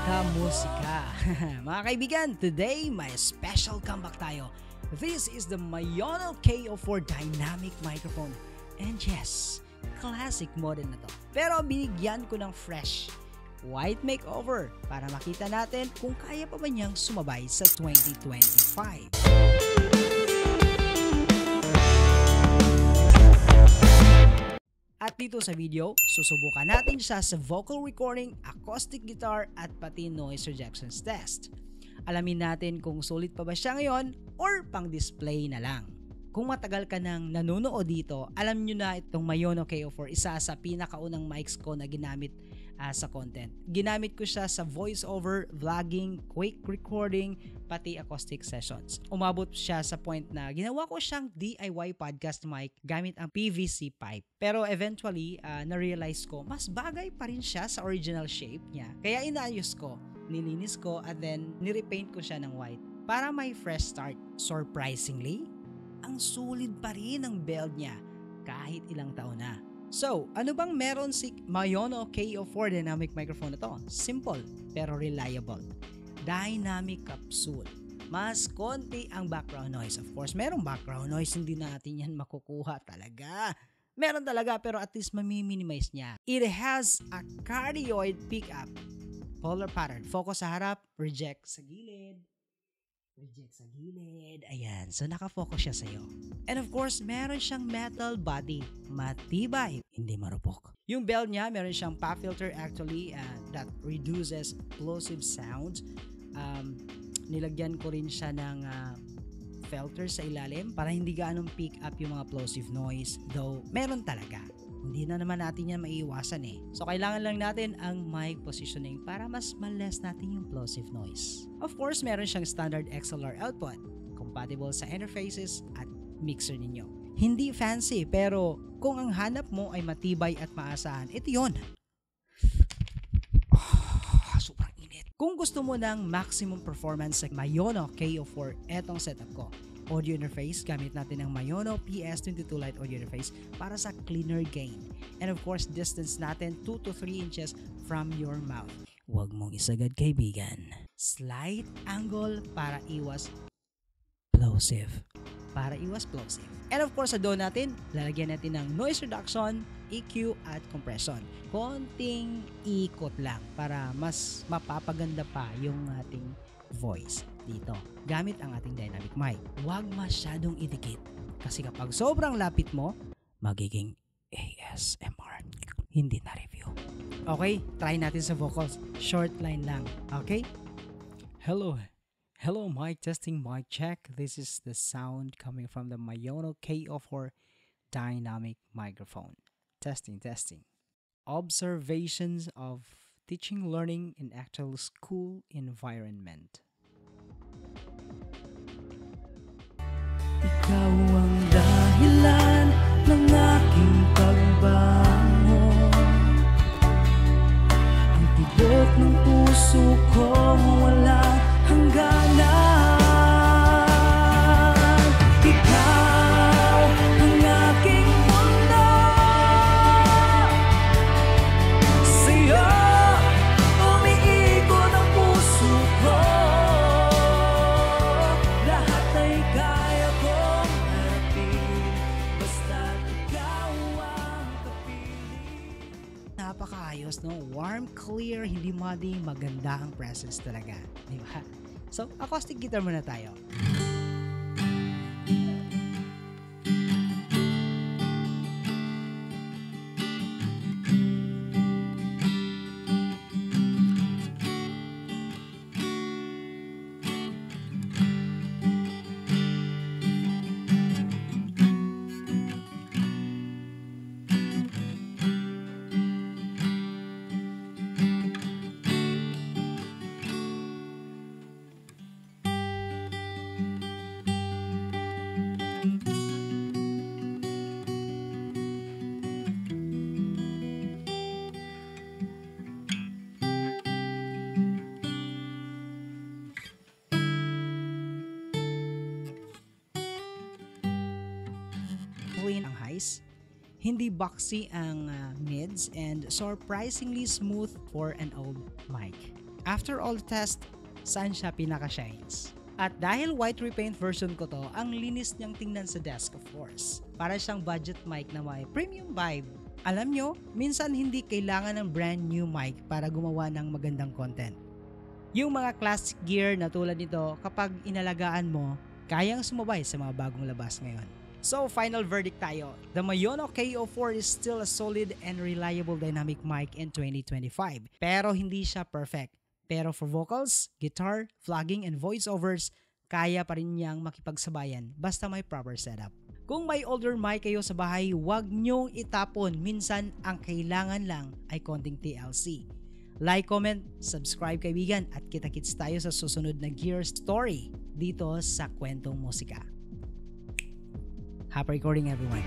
Kamusika. Mga kaibigan, today may special comeback tayo. This is the Mayono KO4 dynamic microphone. And yes, classic model na to. Pero binigyan ko ng fresh white makeover para makita natin kung kaya pa ba niyang sumabay sa 2025. At dito sa video, susubukan natin siya sa vocal recording, acoustic guitar at pati noise rejection test. Alamin natin kung sulit pa ba siya ngayon or pang display na lang. Kung matagal ka nang nanonood dito, alam nyo na itong Mayono KO4, isa sa pinakaunang mics ko na ginamit sa content. Ginamit ko siya sa voiceover, vlogging, quick recording, pati acoustic sessions. Umabot siya sa point na ginawa ko siyang DIY podcast mic gamit ang PVC pipe. Pero eventually, na-realize ko, mas bagay pa rin siya sa original shape niya. Kaya inaayos ko, nilinis ko, at then nirepaint ko siya ng white para may fresh start. Surprisingly, ang solid pa rin ang build niya kahit ilang taon na. So, ano bang meron si Mayono KO4 dynamic microphone na to? Simple pero reliable. Dynamic capsule. Mas konti ang background noise. Of course, merong background noise, hindi natin yan makukuha talaga. Meron talaga pero at least mami-minimize niya. It has a cardioid pickup. Polar pattern. Focus sa harap, reject sa gilid. Reject sa gilid. Ayan. So, nakafocus siya sa'yo. And of course, meron siyang metal body. Matibay. Hindi marupok. Yung bell niya, meron siyang pop filter actually that reduces plosive sounds. Nilagyan ko rin siya ng filter sa ilalim para hindi gaanong pick up yung mga plosive noise. Though, meron talaga. Hindi na naman natin yan maiiwasan eh. So, kailangan lang natin ang mic positioning para mas ma-less natin yung plosive noise. Of course, meron siyang standard XLR output, compatible sa interfaces at mixer ninyo. Hindi fancy, pero kung ang hanap mo ay matibay at maasahan, ito yun. Sobrang init. Kung gusto mo ng maximum performance sa Mayono KO4, etong setup ko. Audio interface, gamit natin ang Mayono PS22 Lite audio interface para sa cleaner gain. And of course, distance natin 2 to 3 inches from your mouth. Huwag mong isagad, kaibigan. Slight angle para iwas plosive. And of course, sa do natin, lalagyan natin ng noise reduction, EQ at compression. Konting ikot lang para mas mapapaganda pa yung ating voice dito gamit ang ating dynamic mic. Huwag masyadong idikit kasi kapag sobrang lapit mo, magiging ASMR, hindi na review. Okay, try natin sa vocals. Short line lang, okay? Hello mic testing, mic check. This is the sound coming from the Mayono KO4 dynamic microphone. Testing. Observations of teaching learning in actual school environment. Ikaw ang dahilan ng aking pagbangon. Ang tibok ng puso ko walang hangganan. Ikaw ang aking mundo. Sa'yo umiikot ang puso ko. Lahat ay kaya kong harapin, basta't ikaw ang kapiling. Napakaayos, no? Warm, clear, hindi muddy, maganda ang presence talaga. Diba? So, acoustic guitar muna tayo. Clean ang highs, hindi boxy ang mids, and surprisingly smooth for an old mic. After all the test, saan siya pinaka-shines? At dahil white repaint version ko to, ang linis niyang tingnan sa desk of course. Para siyang budget mic na may premium vibe. Alam nyo, minsan hindi kailangan ng brand new mic para gumawa ng magandang content. Yung mga classic gear na tulad nito, kapag inalagaan mo, kayang sumabay sa mga bagong labas ngayon. So final verdict tayo. The Mayono KO4 is still a solid and reliable dynamic mic in 2025. Pero hindi siya perfect. Pero for vocals, guitar, vlogging, and voiceovers, kaya pa rin niyang makipagsabayan basta may proper setup. Kung may older mic kayo sa bahay, huwag niyong itapon. Minsan, ang kailangan lang ay konting TLC. Like, comment, subscribe kaibigan at kita-kits tayo sa susunod na gear story dito sa Kwentong Musika. Happy recording everyone.